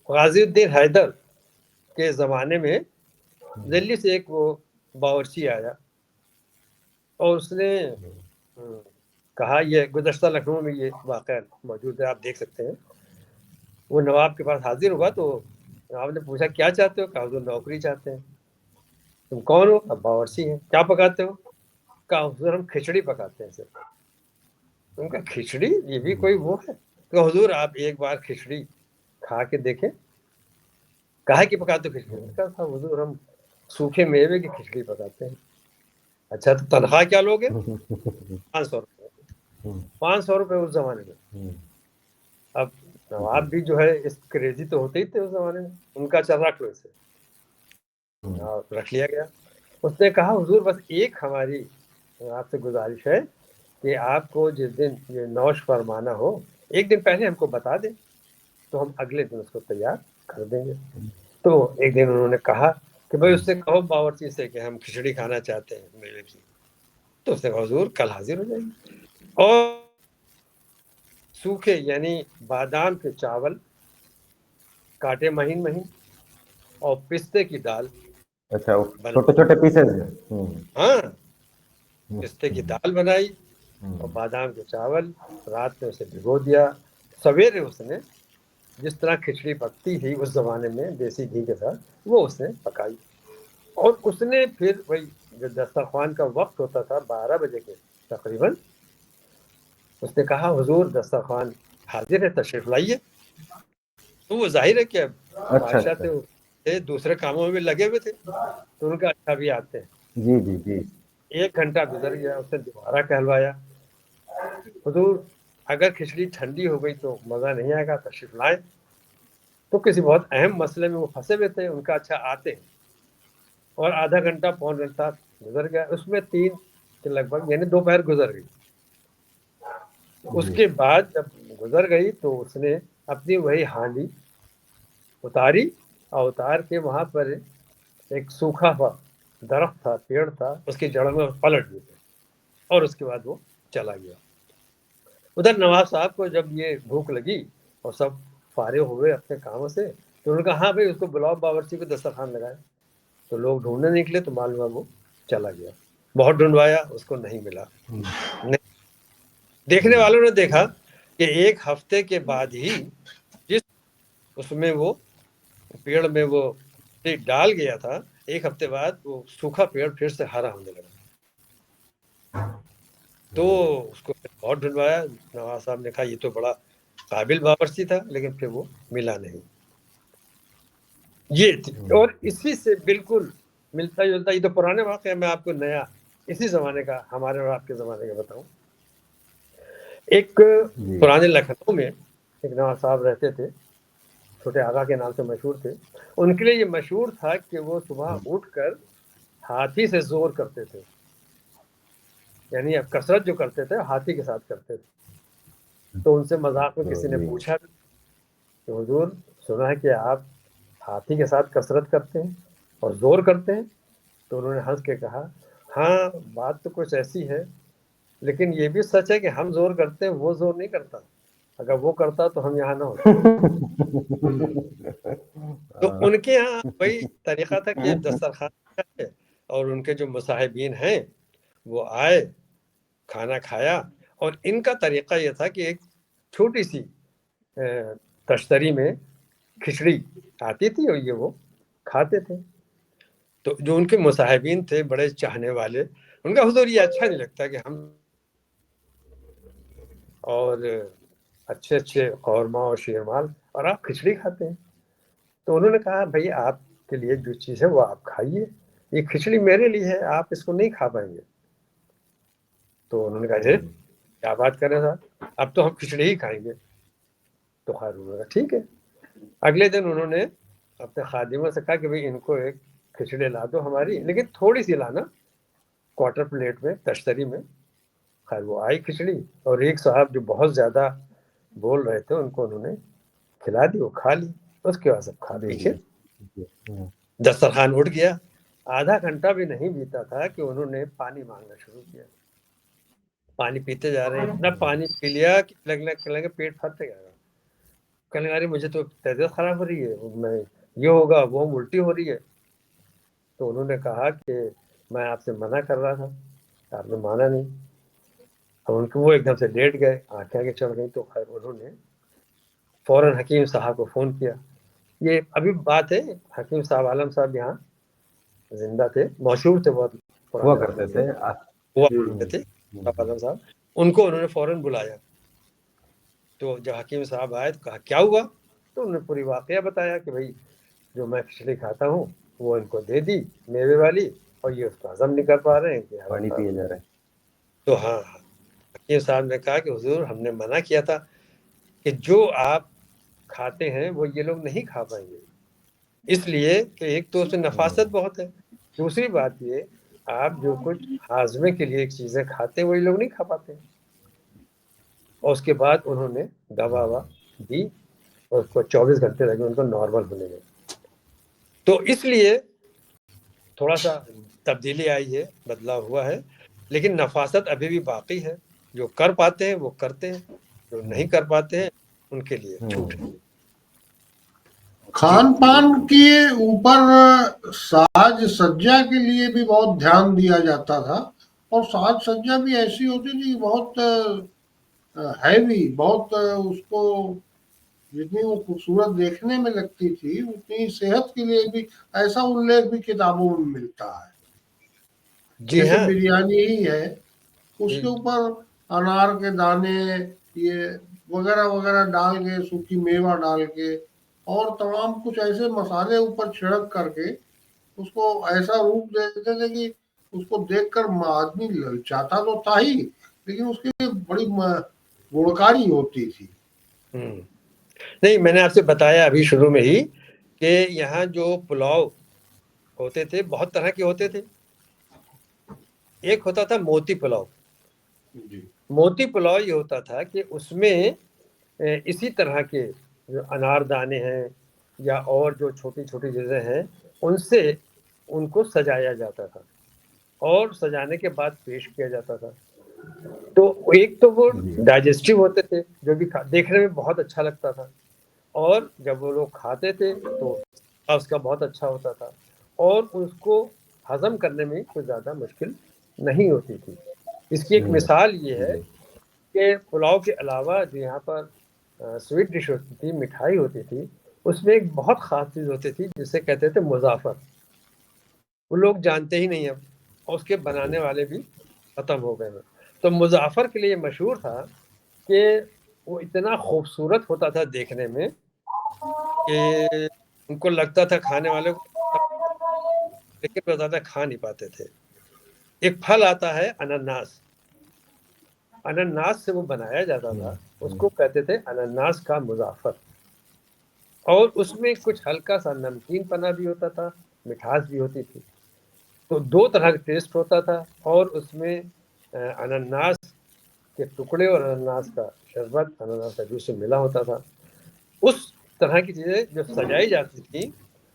गाजिउद्दीन हैदर के ज़माने में दिल्ली से एक वो बावर्ची आया, और उसने कहा, ये गुज़श्ता लखनऊ में ये वाक़या मौजूद है, आप देख सकते हैं। वो नवाब के पास हाजिर हुआ तो नवाब ने पूछा, क्या चाहते हो? कहा, हुजूर नौकरी चाहते हैं। तुम कौन हो? अब बावर्ची हैं। क्या पकाते हो? कहा, हुजूर हम खिचड़ी पकाते हैं सिर्फ। उनका खिचड़ी, ये भी कोई वो है? तो हुजूर आप एक बार खिचड़ी खा के देखें। काहे की पकाते हो खिचड़ी? कहा था, हुजूर हम सूखे मेवे की खिचड़ी पकाते हैं। अच्छा, तो तनख्वाह क्या लोगे? 500 रुपये। 500 रुपये उस जमाने में। अब नवाब भी जो है इस क्रेजी तो होते ही थे उस जमाने में, उनका चल रख लो इसे, रख लिया गया। उसने कहा, हुजूर बस एक हमारी आपसे गुजारिश है कि आपको जिस दिन ये नौश फरमाना हो, एक दिन पहले हमको बता दें, तो हम अगले दिन उसको तैयार कर देंगे। तो एक दिन उन्होंने कहा कि भाई उससे कहो बावर्ची से कि हम खिचड़ी खाना चाहते हैं मेवे की। तो उसने कहा, हुजूर कल हाजिर हो जाएंगे। और सूखे यानी बादाम के चावल काटे महीन महीन, और पिस्ते की दाल। अच्छा, छोटे छोटे पीसेस। हाँ, पिस्ते की दाल बनाई और बादाम के चावल, रात में उसे भिगो दिया, सवेरे उसने जिस तरह खिचड़ी पकती थी उस जमाने में देसी घी के साथ, वो उसने पकाई। और उसने फिर वही जो दस्तरखान का वक्त होता था 12 बजे के तकरीबन, उसने कहा, हुजूर दस्तरखान हाजिर है, तशरीफ लाइए। तो वो जाहिर है कि बादशाह थे, दूसरे कामों में लगे हुए थे, तो उनका अच्छा भी आते हैं। जी जी जी। 1 घंटा गुजर गया, उसने दोबारा कहलवाया, हुजूर अगर खिचड़ी ठंडी हो गई तो मज़ा नहीं आएगा, तशरीफ लाए। तो किसी बहुत अहम मसले में वो फंसे हुए थे, उनका अच्छा आते हैं। और आधा घंटा पौन घंटा गुजर गया, उसमें 3 के लगभग यानी दोपहर गुजर गई। उसके बाद जब गुजर गई तो उसने अपनी वही हांडी उतारी, और उतार के वहां पर एक सूखा हुआ दरख्त था, पेड़ था, उसकी जड़ में पलट दिए, और उसके बाद वो चला गया। उधर नवाब साहब को जब ये भूख लगी और सब फारिग हुए अपने कामों से, तो उन्होंने कहा, हाँ भाई उसको बुलाओ, बावर्ची को दस्तरखान लगाए। तो लोग ढूंढने निकले तो मालूम है वो चला गया। बहुत ढूंढवाया, उसको नहीं मिला। नहीं। देखने वालों ने देखा कि 1 हफ्ते के बाद ही जिस उसमें वो पेड़ में वो डाल गया था, 1 हफ्ते बाद वो सूखा पेड़ फिर से हरा होने लगा। तो उसको बहुत ढूंढवाया, नवाब साहब ने कहा ये तो बड़ा काबिल बावर्ची था, लेकिन फिर वो मिला नहीं। ये थी। और इसी से बिल्कुल मिलता जुलता, ये तो पुराने वाक़या, मैं आपको नया इसी जमाने का, हमारे और आपके जमाने का बताऊं। एक पुराने लखनऊ में एक नवाब साहब रहते थे, छोटे आगा के नाम से मशहूर थे। उनके लिए ये मशहूर था कि वो सुबह उठकर हाथी से जोर करते थे, यानी अब कसरत जो करते थे हाथी के साथ करते थे। तो उनसे मजाक में किसी ने पूछा कि हुजूर सुना है कि आप हाथी के साथ कसरत करते हैं और जोर करते हैं? तो उन्होंने हंस के कहा, हाँ बात तो कुछ ऐसी है, लेकिन ये भी सच है कि हम जोर करते हैं, वो जोर नहीं करता। अगर वो करता तो हम यहाँ ना होते। तो उनके यहाँ वही तरीका था कि दस्तरखान है और उनके जो मुसाहिबीन हैं वो आए, खाना खाया, और इनका तरीका ये था कि एक छोटी सी तश्तरी में खिचड़ी आती थी और ये वो खाते थे। तो जो उनके मुसाहिबीन थे बड़े चाहने वाले, उनका हुजूर ये अच्छा नहीं लगता कि हम और अच्छे अच्छे कौरमा और शेरमाल और आप खिचड़ी खाते हैं। तो उन्होंने कहा भाई आपके लिए जो चीज़ है वो आप खाइए, ये खिचड़ी मेरे लिए है, आप इसको नहीं खा पाएंगे। तो उन्होंने कहा अरे क्या बात कर रहे हैं साहब, अब तो हम खिचड़ी ही खाएंगे। तो खैर उन्होंने कहा ठीक है। अगले दिन उन्होंने अपने खादिमों से कहा कि भाई इनको एक खिचड़ी ला दो हमारी, लेकिन थोड़ी सी लाना, क्वार्टर प्लेट में, तश्तरी में। खैर वो आई खिचड़ी, और एक साहब जो बहुत ज़्यादा बोल रहे थे उनको उन्होंने खिला दी, वो खा ली। उसके बाद सब खा पी के दस्तरखान उठ गया। आधा घंटा भी नहीं बीता था कि उन्होंने पानी मांगना शुरू किया। पानी पीते जा रहे हैं, इतना पानी पी लिया कि लगने पेट फट गया। कहने लगा मुझे तो तबीयत खराब हो रही है, मैं ये होगा वो उल्टी हो रही है। तो उन्होंने कहा कि मैं आपसे मना कर रहा था, आपने माना नहीं। अब उनको वो एकदम से लेट गए, आंखें आगे चढ़ गई। तो खैर उन्होंने फौरन हकीम साहब को फ़ोन किया। ये अभी बात है, हकीम साहब आलम साहब यहाँ जिंदा थे, मशहूर थे, बहुत हुआ करते थे। हुआ करते थे आलम साहब। उनको उन्होंने फौरन बुलाया। तो जब हकीम साहब आए तो कहा क्या हुआ, तो उन्होंने पूरी वाकया बताया कि भाई जो मैं खिचड़ी खाता हूँ वो इनको दे दी मेवे वाली, और ये उसको हजम नहीं कर पा रहे हैं कि पानी पिए जा रहे हैं। तो हाँ, हकीम साहब ने कहा कि हुजूर हमने मना किया था कि जो आप खाते हैं वो ये लोग नहीं खा पाएंगे, इसलिए कि एक तो उसमें नफासत बहुत है, दूसरी बात ये आप जो कुछ हाजमे के लिए चीज़ें खाते हैं वो ये लोग नहीं खा पाते। और उसके बाद उन्होंने दवा ववा दी और उसको 24 घंटे लगे उनको नॉर्मल होने में। तो इसलिए थोड़ा सा तब्दीली आई है, बदलाव हुआ है, लेकिन नफासत अभी भी बाकी है। जो कर पाते हैं वो करते हैं, जो नहीं कर पाते हैं उनके लिए छूट है। खान पान के ऊपर साज सज्जा के लिए भी बहुत ध्यान दिया जाता था, और साज सज्जा भी ऐसी होती थी बहुत हैवी, बहुत उसको जितनी वो खूबसूरत देखने में लगती थी उतनी सेहत के लिए भी, ऐसा उल्लेख भी किताबों में मिलता है। जी जैसे हाँ, बिरयानी ही है, उसके ऊपर अनार के दाने ये वगैरह वगैरह डाल के, सूखी मेवा डाल के, और तमाम कुछ ऐसे मसाले ऊपर छिड़क करके उसको ऐसा रूप दे देते थे कि उसको देखकर आदमी ललचाता तो था ही, लेकिन उसकी बड़ी गुणकारी होती थी। नहीं, मैंने आपसे बताया अभी शुरू में ही कि यहाँ जो पुलाव होते थे बहुत तरह के होते थे। एक होता था मोती पुलाव। मोती पुलाव ये होता था कि उसमें इसी तरह के जो अनारदाने हैं या और जो छोटी छोटी चीज़ें हैं उनसे उनको सजाया जाता था और सजाने के बाद पेश किया जाता था। तो एक तो वो डाइजेस्टिव होते थे, जो भी देखने में बहुत अच्छा लगता था, और जब वो लोग खाते थे तो उसका बहुत अच्छा होता था, और उसको हजम करने में कोई ज़्यादा मुश्किल नहीं होती थी। इसकी एक मिसाल ये है कि पुलाव के अलावा जो यहाँ पर स्वीट डिश होती थी, मिठाई होती थी, उसमें एक बहुत ख़ास चीज़ होती थी जिसे कहते थे मुज़ाफ़र। वो लोग जानते ही नहीं अब, और उसके बनाने वाले भी ख़त्म हो गए हैं। तो मुज़ाफ़र के लिए मशहूर था कि वो इतना खूबसूरत होता था देखने में कि उनको लगता था खाने वाले को, लेकिन वो ज़्यादा खा नहीं पाते थे। एक फल आता है अनानास, अनानास से वो बनाया जाता था, उसको कहते थे अनानास का मुज़ाफ़र, और उसमें कुछ हल्का सा नमकीन पना भी होता था, मिठास भी होती थी। तो दो तरह का टेस्ट होता था, और उसमें अनानास के टुकड़े और अनानास का शरबत, अनानास का जूस मिला होता था। उस तरह की चीज़ें जो सजाई जाती थी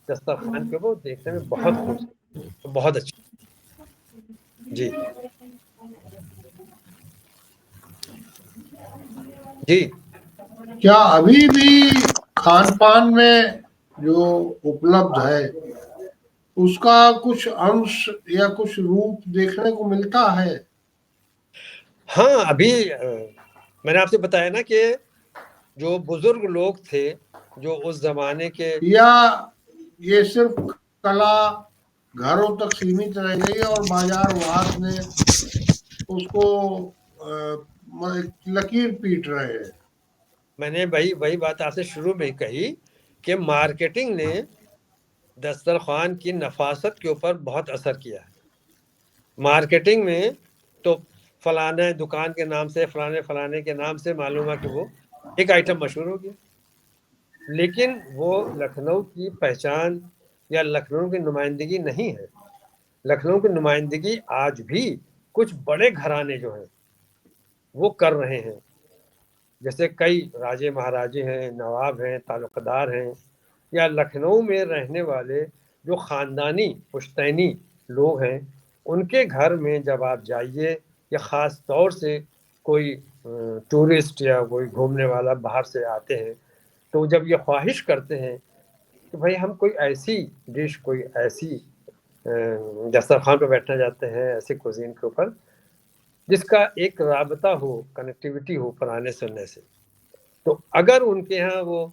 दस्तरखान पे, वो देखने में बहुत खूबसूरत, बहुत अच्छी। जी जी। क्या अभी भी खान पान में जो उपलब्ध है उसका कुछ अंश या कुछ रूप देखने को मिलता है? हाँ, अभी मैंने आपसे बताया ना कि जो बुजुर्ग लोग थे, जो उस जमाने के, या ये सिर्फ कला घरों तक सीमित रह गई और बाजारवाद ने उसको लकीर पीट रहे हैं? मैंने वही वही बात आपसे शुरू में ही कही कि मार्केटिंग ने दस्तरखान की नफासत के ऊपर बहुत असर किया है। मार्केटिंग में तो फलाने दुकान के नाम से, फलाने फलाने के नाम से मालूम है कि वो एक आइटम मशहूर हो गया, लेकिन वो लखनऊ की पहचान या लखनऊ की नुमाइंदगी नहीं है। लखनऊ की नुमाइंदगी आज भी कुछ बड़े घराने जो हैं वो कर रहे हैं, जैसे कई राजे महाराजे हैं, नवाब हैं, तालुकदार हैं, या लखनऊ में रहने वाले जो ख़ानदानी पुश्तैनी लोग हैं, उनके घर में जब आप जाइए, या ख़ास तौर से कोई टूरिस्ट या कोई घूमने वाला बाहर से आते हैं, तो जब ये ख्वाहिश करते हैं कि भाई हम कोई ऐसी डिश, कोई ऐसी दस्तरखान पर बैठना चाहते हैं, ऐसे कुजीन के ऊपर जिसका एक राबता हो, कनेक्टिविटी हो पुराने सुनने से, तो अगर उनके यहाँ वो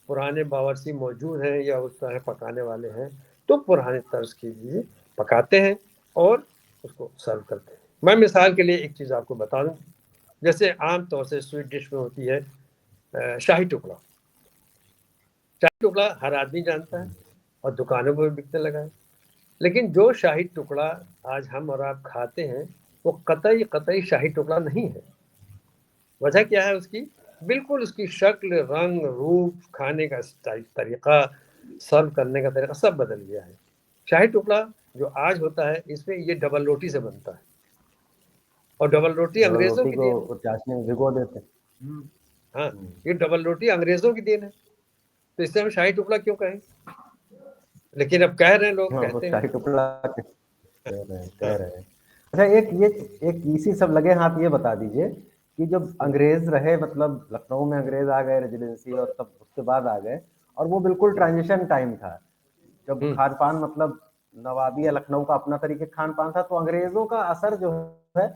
पुराने बावर्ची मौजूद हैं या उस तरह पकाने वाले हैं, तो पुराने तर्ज की चीज़ें पकाते हैं और उसको सर्व करते हैं। मैं मिसाल के लिए एक चीज़ आपको बता दूं, जैसे आम तौर से स्वीट डिश में होती है शाही टुकड़ा। शाही टुकड़ा हर आदमी जानता है और दुकानों पर भी बिकने लगा है, लेकिन जो शाही टुकड़ा आज हम और आप खाते हैं वो कतई कतई शाही टुकड़ा नहीं है। वजह क्या है उसकी? बिल्कुल उसकी शक्ल, रंग, रूप, खाने का तरीका, सर्व करने का तरीका सब बदल गया है। शाही टुकड़ा जो आज होता है, इसमें ये डबल रोटी से बनता है, और डबल रोटी अंग्रेजों की देन है। चाशनी में भिगो देते। हाँ, ये डबल रोटी अंग्रेजों की देन है, तो इससे हम शाही टुकड़ा क्यों कहें? लेकिन अब कह रहे हैं लोग, कहते हैं शाही टुकड़ा कह रहे हैं। अच्छा, एक इसी सब लगे हाथ ये बता दीजिए कि जब अंग्रेज रहे, मतलब लखनऊ में अंग्रेज आ गए रेजिडेंसी, और तब उसके बाद आ गए, और वो बिल्कुल ट्रांजिशन टाइम था जब खान पान, मतलब नवाबी या लखनऊ का अपना तरीके खान पान था, तो अंग्रेजों का असर जो है,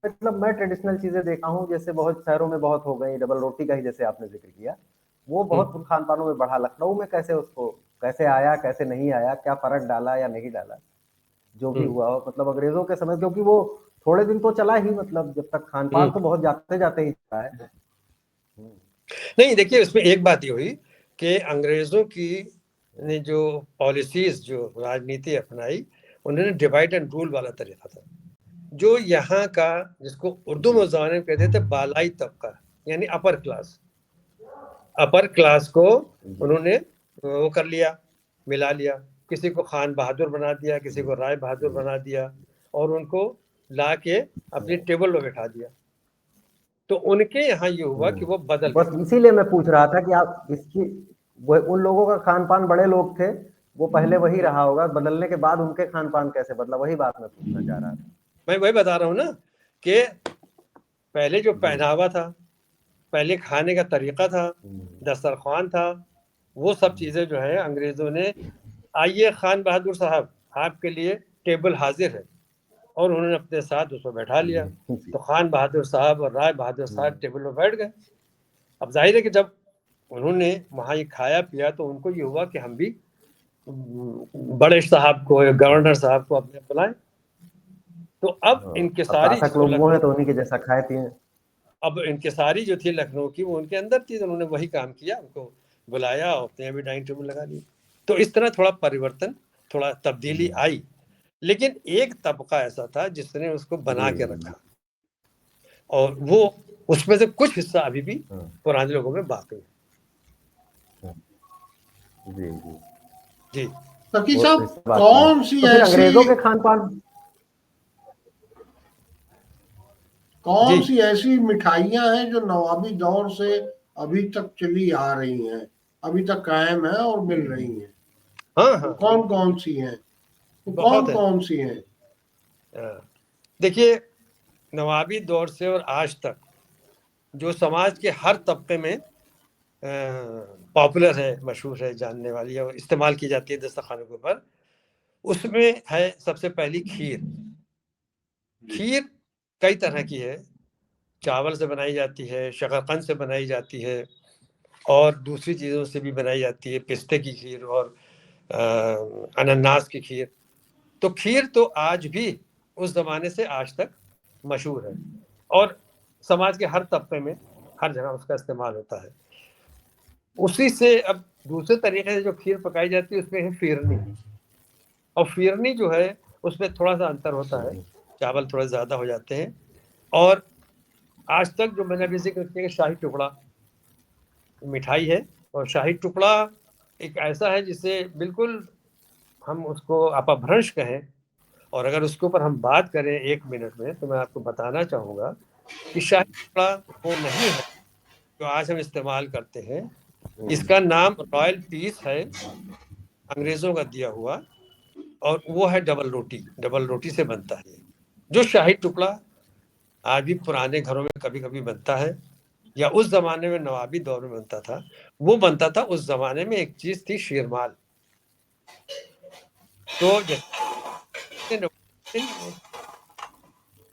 मतलब मैं ट्रेडिशनल चीजें देखा हूँ, जैसे बहुत शहरों में बहुत हो गई, डबल रोटी का ही जैसे आपने जिक्र किया, वो बहुत खान पानों में बढ़ा। लखनऊ में कैसे उसको, कैसे आया, कैसे नहीं आया, क्या फर्क डाला या नहीं डाला, जो भी हुआ हो, मतलब अंग्रेजों के समय, क्योंकि वो थोड़े दिन तो चला ही, मतलब जब तक खान पान तो बहुत जाते जाते ही चला है। नहीं, देखिए इसमें एक बात ये हुई कि अंग्रेजों की ने जो पॉलिसीज, जो राजनीति अपनाई, उन्होंने डिवाइड एंड रूल वाला तरीका था। जो यहाँ का, जिसको उर्दू में ज़माने में कहते थे बालाई तबका, यानी अपर क्लास, अपर क्लास को उन्होंने वो कर लिया, मिला लिया, किसी को खान बहादुर बना दिया, किसी को राय बहादुर बना दिया, और उनको ला के अपनी टेबल पर बैठा दिया। तो उनके यहाँ ये हुआ कि वो बदल बस इसीलिए मैं पूछ रहा था कि आप इसकी, उन लोगों का खान पान, बड़े लोग थे, वो पहले वही रहा होगा, बदलने के बाद उनके खान पान कैसे बदला, वही बात मैं पूछना चाह रहा था। मैं वही बता रहा हूँ ना कि पहले जो पहनावा था, पहले खाने का तरीका था, दस्तरखान था, वो सब चीज़ें जो है अंग्रेज़ों ने, आइए खान बहादुर साहब आपके लिए टेबल हाजिर है, और उन्होंने अपने साथ उसको बैठा लिया। तो खान बहादुर साहब और राय बहादुर साहब टेबल पर बैठ गए। अब जाहिर है कि जब उन्होंने वहाँ ये खाया पिया, तो उनको ये हुआ कि हम भी बड़े साहब को, गवर्नर साहब को अपने बुलाएं। तो अब इनके सारी लोग वो है तो उन्हीं के जैसा खाए पिए। अब इनके सारी जो थी लखनऊ की, वो उनके अंदर थी, तो उन्होंने वही काम किया, उनको बुलाया और अपने भी डाइनिंग टेबल लगा ली। तो इस तरह थोड़ा परिवर्तन, थोड़ा तब्दीली आई, लेकिन एक तबका ऐसा था जिसने उसको बना के रखा, और वो उसमें से कुछ हिस्सा अभी भी पुराने लोगों में बाकी है। जी जी जी तकी साहब, कौन सी ऐसी अंग्रेजों के खान पान, कौन सी ऐसी मिठाइयां हैं जो नवाबी दौर से अभी तक चली आ रही हैं, अभी तक कायम है और मिल रही हैं? हाँ, कौन कौन सी हैं? कौन सी हैं? देखिए, नवाबी दौर से और आज तक जो समाज के हर तबके में पॉपुलर है, मशहूर है, जानने वाली है और इस्तेमाल की जाती है दस्तरखानों के ऊपर, उसमें है सबसे पहली खीर। खीर कई तरह की है, चावल से बनाई जाती है, शकरकंद से बनाई जाती है और दूसरी चीज़ों से भी बनाई जाती है, पिस्ते की खीर और अनानास की खीर। तो खीर तो आज भी उस ज़माने से आज तक मशहूर है और समाज के हर तबके में हर जगह उसका इस्तेमाल होता है। उसी से अब दूसरे तरीके से जो खीर पकाई जाती है उसमें है फिरनी, और फिरनी जो है उसमें थोड़ा सा अंतर होता है, चावल थोड़ा ज़्यादा हो जाते हैं। और आज तक जो मैंने अभी जिक्र किया कि शाही टुकड़ा मिठाई है, और शाही टुकड़ा एक ऐसा है जिसे बिल्कुल हम उसको अपभ्रंश कहें, और अगर उसके ऊपर हम बात करें 1 मिनट में तो मैं आपको बताना चाहूँगा कि शाही टुकड़ा वो नहीं है जो आज हम इस्तेमाल करते हैं। इसका नाम रॉयल पीस है, अंग्रेज़ों का दिया हुआ, और वो है डबल रोटी से बनता है। जो शाही टुकड़ा आज भी पुराने घरों में कभी-कभी बनता है या उस ज़माने में नवाबी दौर में बनता था, वो बनता था उस ज़माने में एक चीज़ थी शीरमाल।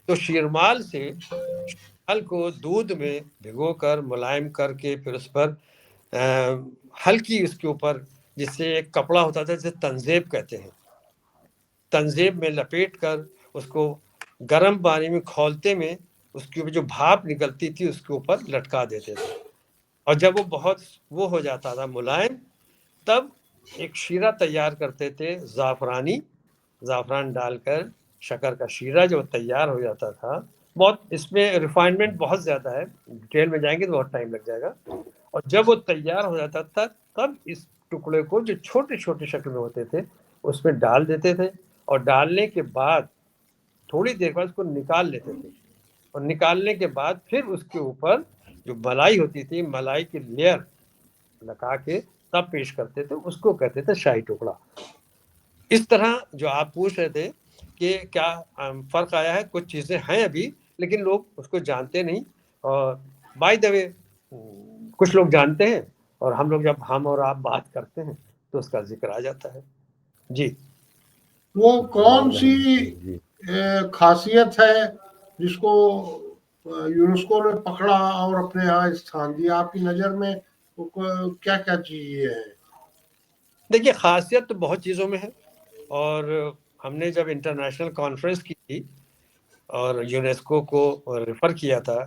तो शीरमाल से शीरमाल को दूध में भिगोकर मुलायम करके फिर उस पर हल्की उसके ऊपर जिससे एक कपड़ा होता था जिसे तंजेब कहते हैं, तंजेब में लपेट कर उसको गर्म पानी में खौलते में उसके ऊपर जो भाप निकलती थी उसके ऊपर लटका देते थे, और जब वो बहुत वो हो जाता था मुलायम, तब एक शीरा तैयार करते थे, ज़ाफ़रान डालकर शक्कर का शीरा जो तैयार हो जाता था। बहुत इसमें रिफाइनमेंट बहुत ज़्यादा है, डिटेल में जाएंगे तो बहुत टाइम लग जाएगा। और जब वो तैयार हो जाता था तब इस टुकड़े को जो छोटे छोटे शक्ल में होते थे उसमें डाल देते थे, और डालने के बाद थोड़ी देर बाद उसको निकाल लेते थे, और निकालने के बाद फिर उसके ऊपर जो मलाई होती थी, मलाई की लेयर लगा के तब पेश करते थे, उसको कहते थे शाही टुकड़ा। इस तरह जो आप पूछ रहे थे कि क्या फर्क आया है, कुछ चीजें हैं अभी लेकिन लोग उसको जानते नहीं, और बाय द वे कुछ लोग जानते हैं और हम लोग जब हम और आप बात करते हैं तो उसका जिक्र आ जाता है। जी, वो कौन सी खासियत है जिसको यूनेस्को ने पकड़ा और अपने यहाँ स्थान दिया? आपकी नजर में क्या क्या चीजें हैं? देखिए खासियत तो बहुत चीज़ों में है, और हमने जब इंटरनेशनल कॉन्फ्रेंस की थी और यूनेस्को को रेफर किया था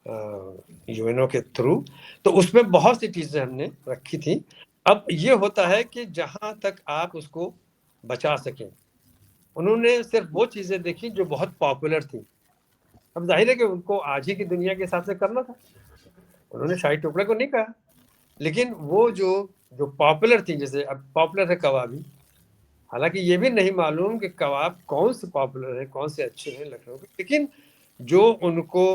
यूएनओ के थ्रू, तो उसमें बहुत सी चीज़ें हमने रखी थी। अब ये होता है कि जहाँ तक आप उसको बचा सकें, उन्होंने सिर्फ वो चीज़ें देखी जो बहुत पॉपुलर थी। अब जाहिर है कि उनको आज ही की दुनिया के हिसाब से करना था, उन्होंने शाही टुकड़े को नहीं कहा, लेकिन वो जो पॉपुलर थी, जैसे अब पॉपुलर है कबाबी, हालांकि ये भी नहीं मालूम कि कबाब कौन से पॉपुलर है, कौन से अच्छे हैं लखनऊ के, लेकिन जो उनको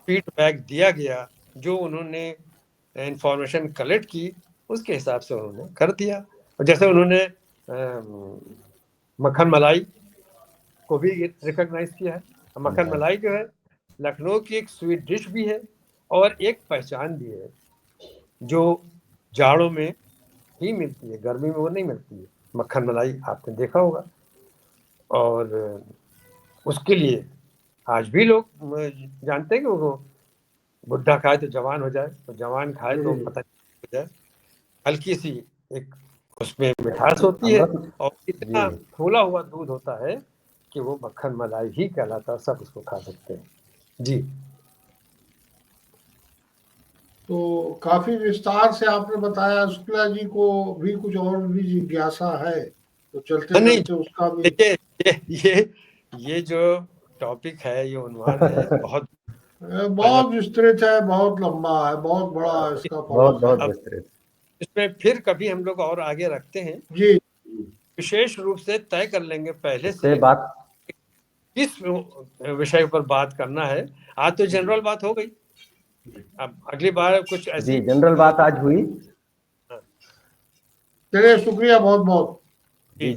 फीडबैक दिया गया, जो उन्होंने इंफॉर्मेशन कलेक्ट की, उसके हिसाब से उन्होंने कर दिया। और जैसे उन्होंने मक्खन मलाई को भी रिकॉग्नाइज किया है। मक्खन मलाई जो है लखनऊ की एक स्वीट डिश भी है और एक पहचान भी है, जो जाड़ों में ही मिलती है, गर्मी में वो नहीं मिलती है। मक्खन मलाई आपने देखा होगा, और उसके लिए आज भी लोग जानते हैं कि वो बुढ़ा खाए तो जवान हो जाए, तो जवान खाए तो पता नहीं हो जाए। हल्की सी एक उसमें मिठास होती है और इतना फूला हुआ दूध होता है कि वो मक्खन मलाई ही कहलाता है, सब उसको खा सकते हैं। जी, तो काफी विस्तार से आपने बताया। शुक्ला जी को भी कुछ और भी जिज्ञासा है तो चलते चलते उसका भी। देखिए ये जो टॉपिक है, ये उन्वान है, बहुत विस्तृत है, बहुत लंबा है, बहुत बड़ा है इसका बहुत फलक है। विस्तृत। इसमें फिर कभी हम लोग और आगे रखते हैं, जी, विशेष रूप से तय कर लेंगे पहले से बात किस विषय पर बात करना है। आज तो जनरल बात हो गई, अब अगली बार कुछ ऐसी जनरल बात आज हुई। चलिए शुक्रिया बहुत बहुत। जी